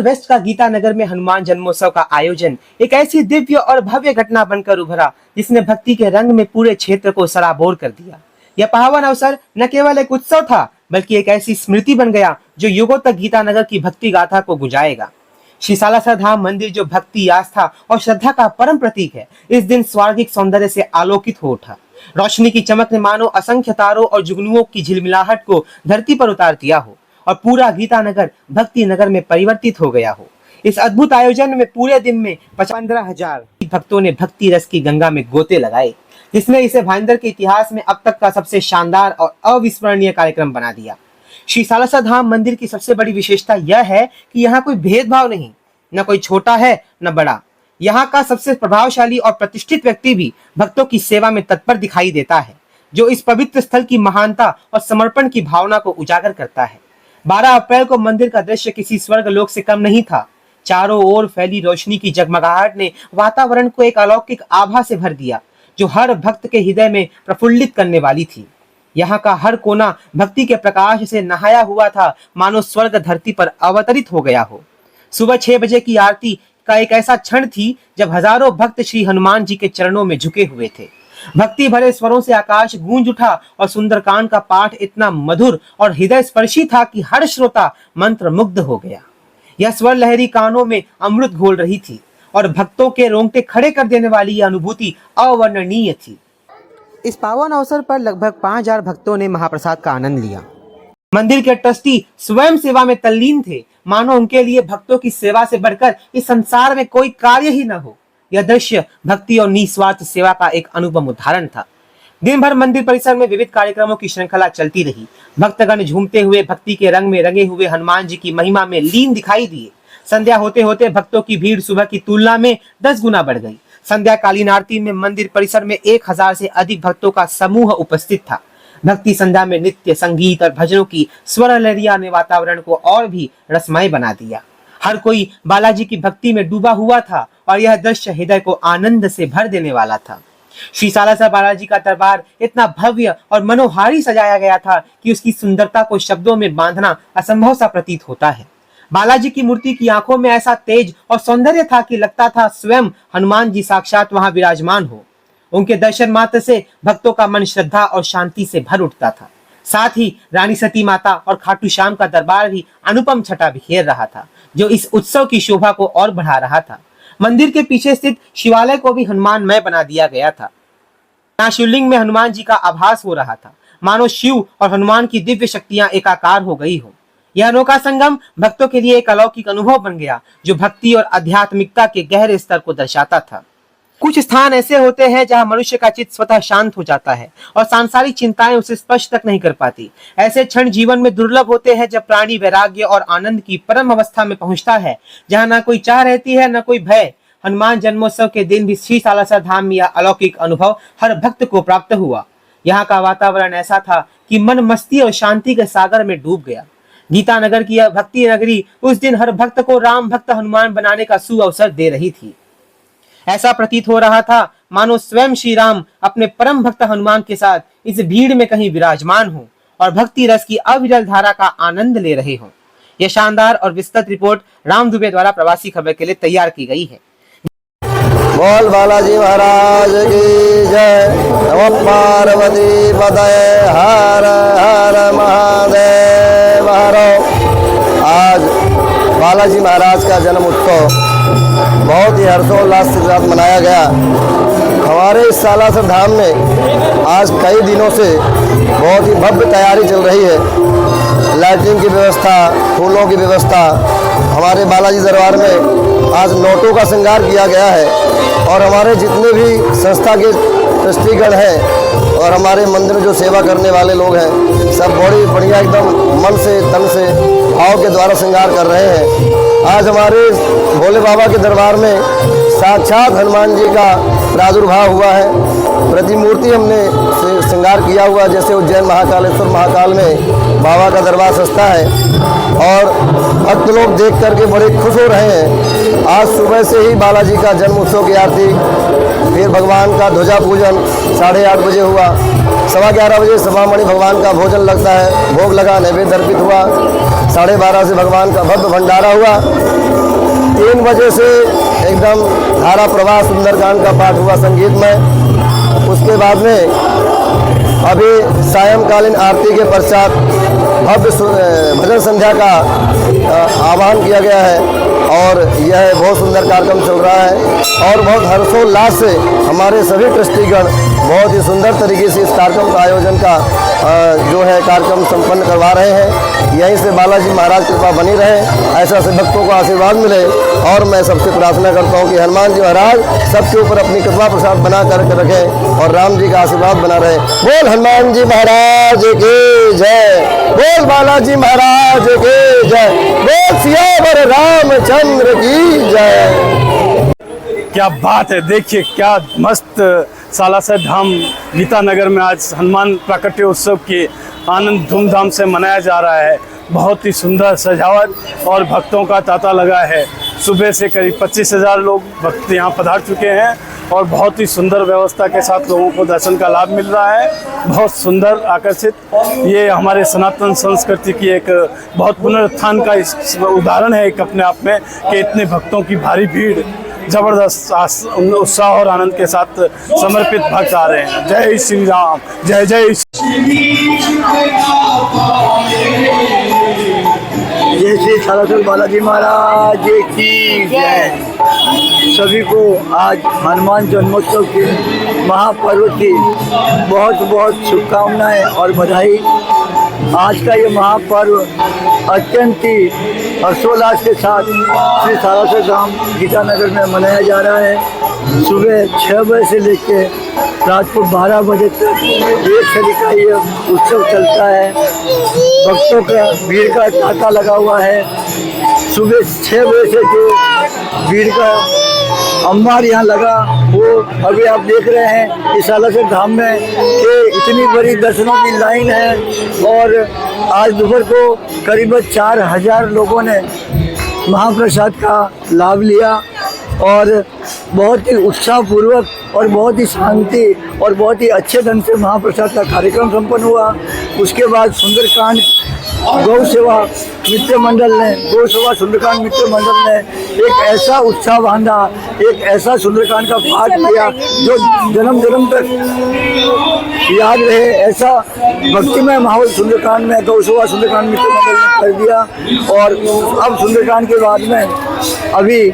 Waste का गीता नगर में हनुमान जन्मोत्सव का आयोजन एक ऐसी दिव्य और भव्य घटना बनकर उभरा जिसने भक्ति के रंग में पूरे क्षेत्र को सराबोर कर दिया। यह पावन अवसर न केवल एक उत्सव था बल्कि एक ऐसी स्मृति बन गया जो युगों तक गीता नगर की भक्ति गाथा को गुंजाएगा। श्री सालासर धाम मंदिर जो भक्ति, आस्था और श्रद्धा का परम प्रतीक है, इस दिन स्वर्गिक सौंदर्य से आलोकित हो उठा। रोशनी की चमक ने मानो असंख्य तारों और जुगनुओं की झिलमिलाहट को धरती पर उतार दिया हो और पूरा गीता नगर भक्ति नगर में परिवर्तित हो गया हो। इस अद्भुत आयोजन में पूरे दिन में 15,000 भक्तों ने भक्ति रस की गंगा में गोते लगाए, जिसने इसे भाईंदर के इतिहास में अब तक का सबसे शानदार और अविस्मरणीय कार्यक्रम बना दिया। श्री सालासर धाम मंदिर की सबसे बड़ी विशेषता यह है कि यहाँ कोई भेदभाव नहीं, न कोई छोटा है न बड़ा। यहाँ का सबसे प्रभावशाली और प्रतिष्ठित व्यक्ति भी भक्तों की सेवा में तत्पर दिखाई देता है, जो इस पवित्र स्थल की महानता और समर्पण की भावना को उजागर करता है। 12 अप्रैल को मंदिर का दृश्य किसी स्वर्ग लोक से कम नहीं था। चारों ओर फैली रोशनी की जगमगाहट ने वातावरण को एक अलौकिक आभा से भर दिया, जो हर भक्त के हृदय में प्रफुल्लित करने वाली थी। यहाँ का हर कोना भक्ति के प्रकाश से नहाया हुआ था, मानो स्वर्ग धरती पर अवतरित हो गया हो। सुबह 6 बजे की आरती का एक ऐसा क्षण थी जब हजारों भक्त श्री हनुमान जी के चरणों में झुके हुए थे। भक्ति भरे स्वरों से आकाश गूंज उठा और सुंदरकांड का पाठ इतना मधुर और हृदय स्पर्शी था कि हर श्रोता मंत्र मुग्ध हो गया। यह स्वर लहरी कानों में अमृत घोल रही थी और भक्तों के रोंगटे खड़े कर देने वाली यह अनुभूति अवर्णनीय थी। इस पावन अवसर पर लगभग 5,000 भक्तों ने महाप्रसाद का आनंद लिया। मंदिर के ट्रस्टी स्वयं सेवा में तल्लीन थे, मानो उनके लिए भक्तों की सेवा से बढ़कर इस संसार में कोई कार्य ही न हो। यह दृश्य भक्ति और निस्वार्थ सेवा का एक अनुपम उदाहरण था। दिन भर मंदिर परिसर में विविध कार्यक्रमों की श्रृंखला चलती रही। भक्तगण झूमते हुए भक्ति के रंग में रंगे हुए हनुमान जी की महिमा में लीन दिखाई दिए। संध्या होते होते भक्तों की भीड़ सुबह की तुलना में 10 गुना बढ़ गई। संध्याकालीन आरती में मंदिर परिसर में 1,000 से अधिक भक्तों का समूह उपस्थित था। भक्ति संध्या में नृत्य, संगीत और भजनों की स्वर लहरिया ने वातावरण को और भी रसमय बना दिया। हर कोई बालाजी की भक्ति में डूबा हुआ था और यह दृश्य हृदय को आनंद से भर देने वाला था। श्री सालासर बालाजी का दरबार इतना भव्य और मनोहारी सजाया गया था कि उसकी सुंदरता को शब्दों में बांधना असंभव सा प्रतीत होता है। बालाजी की मूर्ति की आंखों में ऐसा तेज और सौंदर्य था कि लगता था स्वयं हनुमान जी साक्षात वहां विराजमान हो। उनके दर्शन मात्र से भक्तों का मन श्रद्धा और शांति से भर उठता था। साथ ही रानी सती माता और खाटू श्याम का दरबार भी अनुपम छटा बिखेर रहा था, जो इस उत्सव की शोभा को और बढ़ा रहा था। मंदिर के पीछे स्थित शिवालय को भी हनुमानमय बना दिया गया था। यहाँ शिवलिंग में हनुमान जी का आभास हो रहा था, मानो शिव और हनुमान की दिव्य शक्तियां एकाकार हो गई हो। यह अनोखा संगम भक्तों के लिए एक अलौकिक अनुभव बन गया, जो भक्ति और आध्यात्मिकता के गहरे स्तर को दर्शाता था। कुछ स्थान ऐसे होते हैं जहां मनुष्य का चित्त स्वतः शांत हो जाता है और सांसारिक चिंताएं उसे स्पर्श तक नहीं कर पाती। ऐसे क्षण जीवन में दुर्लभ होते हैं जब प्राणी वैराग्य और आनंद की परम अवस्था में पहुंचता है, जहां ना कोई चाह रहती है न कोई भय। हनुमान जन्मोत्सव के दिन भी श्री सालासर धाम में यह अलौकिक अनुभव हर भक्त को प्राप्त हुआ। यहाँ का वातावरण ऐसा था कि मन मस्ती और शांति के सागर में डूब गया। गीता नगर की यह भक्ति नगरी उस दिन हर भक्त को राम भक्त हनुमान बनाने का सुअवसर दे रही थी। ऐसा प्रतीत हो रहा था मानो स्वयं श्री राम अपने परम भक्त हनुमान के साथ इस भीड़ में कहीं विराजमान हो और भक्ति रस की अविरल धारा का आनंद ले रहे हो। यह शानदार और विस्तृत रिपोर्ट राम दुबे द्वारा प्रवासी खबर के लिए तैयार की गई है। बोल बालाजी महाराज की जय। नमः पार्वती पतये हर हर महादेव हर। आज बालाजी महाराज का जन्म उत्सव बहुत ही हर्षोल्लास के साथ मनाया गया। हमारे इस सालासर धाम में आज कई दिनों से बहुत ही भव्य तैयारी चल रही है। लाइटिंग की व्यवस्था, फूलों की व्यवस्था, हमारे बालाजी दरबार में आज नोटों का श्रृंगार किया गया है और हमारे जितने भी संस्था के ट्रस्टीगण हैं और हमारे मंदिर में जो सेवा करने वाले लोग हैं, सब बड़ी बढ़िया एकदम मन से तन से भाव के द्वारा श्रृंगार कर रहे हैं। आज हमारे भोले बाबा के दरबार में साक्षात हनुमान जी का प्रादुर्भाव हुआ है। प्रतिमूर्ति हमने श्रृंगार किया हुआ, जैसे उज्जैन महाकालेश्वर महाकाल में बाबा का दरबार सस्ता है और भक्त लोग देख करके बड़े खुश हो रहे हैं। आज सुबह से ही बालाजी का जन्म उत्सव की आरती, फिर भगवान का ध्वजा पूजन 8:30 बजे हुआ। 11:15 बजे सभामणि भगवान का भोजन लगता है, भोग लगा, नैवेद्य अर्पित हुआ। 12:30 से भगवान का भव्य भंडारा हुआ 3 बजे से एकदम धारा प्रवाह सुंदरकांड का पाठ हुआ संगीत में। उसके बाद में अभी सायंकालीन आरती के पश्चात भव्य भजन संध्या का आह्वान किया गया है और यह बहुत सुंदर कार्यक्रम चल रहा है और बहुत हर्षोल्लास से हमारे सभी ट्रस्टीगण बहुत ही सुंदर तरीके से इस कार्यक्रम का आयोजन का जो है कार्यक्रम संपन्न करवा रहे हैं। यहीं से बालाजी महाराज कृपा बनी रहे, ऐसा से भक्तों को आशीर्वाद मिले और मैं सबसे प्रार्थना करता हूं कि हनुमान जी महाराज सबके ऊपर अपनी कृपा प्रसाद बना करके रखें और राम जी का आशीर्वाद बना रहे। बोल हनुमान जी महाराज की जय, बोल बालाजी महाराज की जय, बोल सियावर रामचंद्र की जय। क्या बात है, देखिए क्या मस्त सालासर धाम गीता नगर में आज हनुमान प्राकट्य उत्सव की आनंद धूमधाम से मनाया जा रहा है। बहुत ही सुंदर सजावट और भक्तों का तांता लगा है। सुबह से करीब 25,000 लोग भक्त यहाँ पधार चुके हैं और बहुत ही सुंदर व्यवस्था के साथ लोगों को दर्शन का लाभ मिल रहा है। बहुत सुंदर आकर्षित, ये हमारे सनातन संस्कृति की एक बहुत पुनरुत्थान का उदाहरण है एक अपने आप में कि इतने भक्तों की भारी भीड़ जबरदस्त उत्साह और आनंद के साथ समर्पित भक्त आ रहे हैं। जय श्री राम, जय जय जय श्री सालासर बालाजी महाराज की जय। सभी को आज हनुमान जन्मोत्सव के महापर्व की बहुत बहुत शुभकामनाएं और बधाई। आज का ये महापर्व अत्यंत ही हर्षोल्लास के साथ श्री सालासर धाम गीता नगर में मनाया जा रहा है। सुबह 6 बजे से लेकर रात को 12 बजे तक एक शरीर का ये उत्सव चलता है। भक्तों का भीड़ का तांता लगा हुआ है। सुबह 6 बजे से जो भीड़ का अंबार यहाँ लगा वो अभी आप देख रहे हैं इस सालासर धाम में कि इतनी बड़ी दर्शनों की लाइन है और आज दोपहर को करीब 4,000 लोगों ने महाप्रसाद का लाभ लिया और बहुत ही उत्साहपूर्वक और बहुत ही शांति और बहुत ही अच्छे ढंग से महाप्रसाद का कार्यक्रम संपन्न हुआ। उसके बाद सुंदरकांड गौ सेवा मित्र मंडल ने, गौ सेवा सुंदरकांड मित्र मंडल ने एक ऐसा उत्साह बांधा, एक ऐसा सुंदरकांड का पाठ किया जो जन्म जन्म तक याद रहे। ऐसा भक्तिमय माहौल सुंदरकांड में गौ सेवा सुंदरकांड मित्र मंडल ने कर दिया। और अब सुंदरकांड के बाद में अभी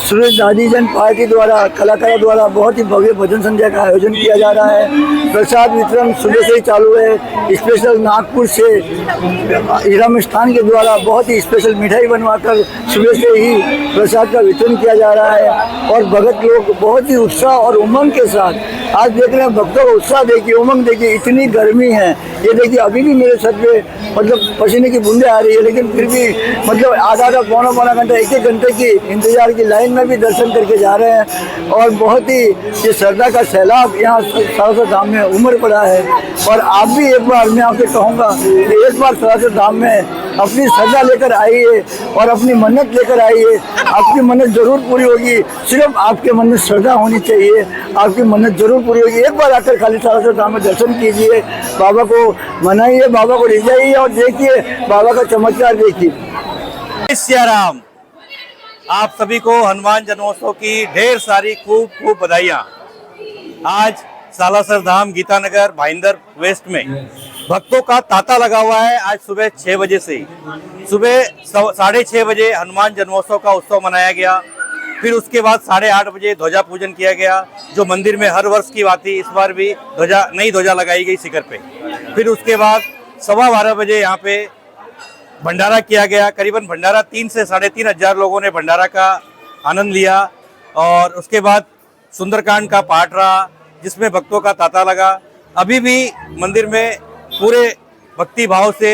सूरज दादीजन पार्टी द्वारा कलाकारों द्वारा बहुत ही भव्य भजन संध्या का आयोजन किया जा रहा है। प्रसाद वितरण सुबह से ही चालू है। स्पेशल नागपुर से हीरा मिष्ठान के द्वारा बहुत ही स्पेशल मिठाई बनवाकर सुबह से ही प्रसाद का वितरण किया जा रहा है और भगत लोग बहुत ही उत्साह और उमंग के साथ आज देख रहे हैं। भक्तों का उत्साह देखिए, उमंग देखिए। इतनी गर्मी है, ये देखिए अभी भी मेरे सर पे मतलब पसीने की बूंदें आ रही है, लेकिन फिर भी मतलब आधा पौना घंटा 1-1 घंटे की इंतजार की लाइन में भी दर्शन करके जा रहे हैं और बहुत ही ये श्रद्धा का सैलाब यहाँ सालासर धाम में उमड़ पड़ा है। और आप भी एक बार मैं आपसे कहूँगा कि एक बार सालासर धाम में अपनी श्रद्धा लेकर आइए और अपनी मन्नत लेकर आइए। आपकी मन्नत जरूर पूरी होगी। सिर्फ आपके मन में श्रद्धा होनी चाहिए, आपकी मन्नत जरूर पूरी होगी। एक बार आकर खाली सालासर धाम में दर्शन कीजिए, बाबा को मनाइए, बाबा को रिझाइए और देखिए बाबा का चमत्कार देखिए। सिया राम, आप सभी को हनुमान जन्मोत्सव की ढेर सारी खूब खूब बधाइयाँ। आज सालासर धाम गीता नगर भाईंदर वेस्ट में भक्तों का तांता लगा हुआ है। आज सुबह 6 बजे से सुबह 6:30 बजे हनुमान जन्मोत्सव का उत्सव मनाया गया। फिर उसके बाद 8:30 बजे ध्वजा पूजन किया गया, जो मंदिर में हर वर्ष की बात थी। इस बार भी नई ध्वजा लगाई गई शिखर पे। फिर उसके बाद 12:15 बजे यहाँ पे भंडारा किया गया। करीबन भंडारा 3 से 3.5 हजार लोगों ने भंडारा का आनंद लिया। और उसके बाद सुंदरकांड का पाठ रहा, जिसमें भक्तों का तांता लगा। अभी भी मंदिर में पूरे भक्ति भाव से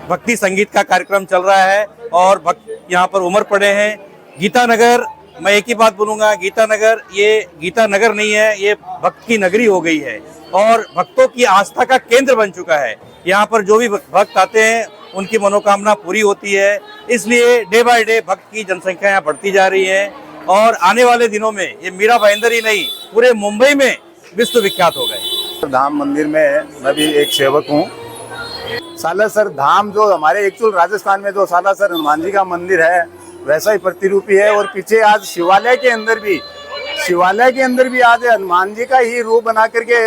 भक्ति संगीत का कार्यक्रम चल रहा है और भक्त यहाँ पर उमड़ पड़े हैं। गीता नगर, मैं एक ही बात बोलूँगा, गीता नगर ये गीता नगर नहीं है, ये भक्त की नगरी हो गई है और भक्तों की आस्था का केंद्र बन चुका है। यहाँ पर जो भी भक्त आते हैं उनकी मनोकामना पूरी होती है। इसलिए डे बाय डे भक्त की जनसंख्या यहाँ बढ़ती जा रही है और आने वाले दिनों में ये मीरा भाईंदर ही नहीं, पूरे मुंबई में विश्व विख्यात हो गए। धाम मंदिर में मैं भी एक सेवक हूँ। सालासर धाम जो हमारे एक्चुअल राजस्थान में जो सालासर हनुमान जी का मंदिर है, वैसा ही प्रतिरूपी है। और पीछे आज शिवालय के अंदर भी आज हनुमान जी का ही रूप बना करके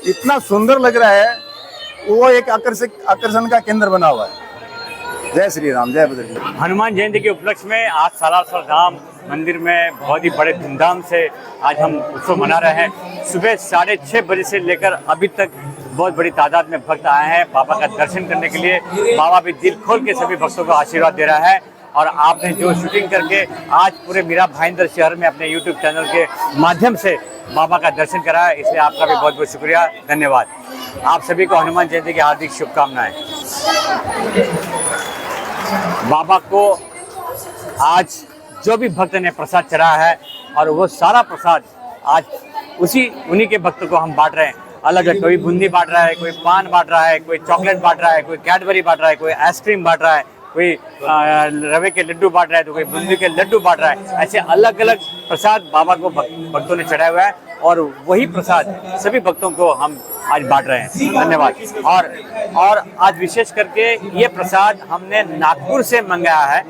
इतना सुंदर लग रहा है, वो एक आकर्षण का केंद्र बना हुआ है। जय श्री राम, जय बद्रीनाथ। हनुमान जयंती के उपलक्ष्य में आज सालासर धाम मंदिर में बहुत ही बड़े धूमधाम से आज हम उत्सव मना रहे हैं। सुबह 6:30 बजे से लेकर अभी तक बहुत बड़ी तादाद में भक्त आए हैं बाबा का दर्शन करने के लिए। बाबा भी दिल खोल के सभी भक्तों को आशीर्वाद दे रहा है। और आपने जो शूटिंग करके आज पूरे मीरा भाईंदर शहर में अपने YouTube चैनल के माध्यम से बाबा का दर्शन कराया, इसलिए आपका भी बहुत बहुत शुक्रिया, धन्यवाद। आप सभी को हनुमान जयंती की हार्दिक शुभकामनाएं। बाबा को आज जो भी भक्त ने प्रसाद चढ़ाया है और वो सारा प्रसाद आज उन्हीं के भक्तों को हम बांट रहे हैं। अलग अलग, कोई बूंदी बांट रहा है, कोई पान बांट रहा है, कोई चॉकलेट बांट रहा है, कोई कैडबरी बांट रहा है, कोई आइसक्रीम बांट रहा है, कोई रवे के लड्डू बांट रहा है, तो कोई बूंदी के लड्डू बांट रहा है। ऐसे अलग अलग प्रसाद बाबा को भक्तों ने चढ़ाया हुआ है और वही प्रसाद सभी भक्तों को हम आज बांट रहे हैं। धन्यवाद। और आज विशेष करके ये प्रसाद हमने नागपुर से मंगाया है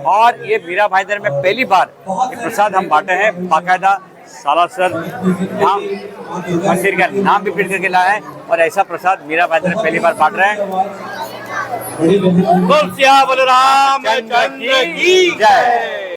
और ये मीरा भाईंदर में पहली बार ये प्रसाद हम बांटे हैं। बाकायदा सालासर धाम मंदिर का नाम भी प्रिंट करके लाया है और ऐसा प्रसाद मीरा भाईंदर पहली बार बांट रहे हैं। बोल सिया बलराम चंद्र की जय।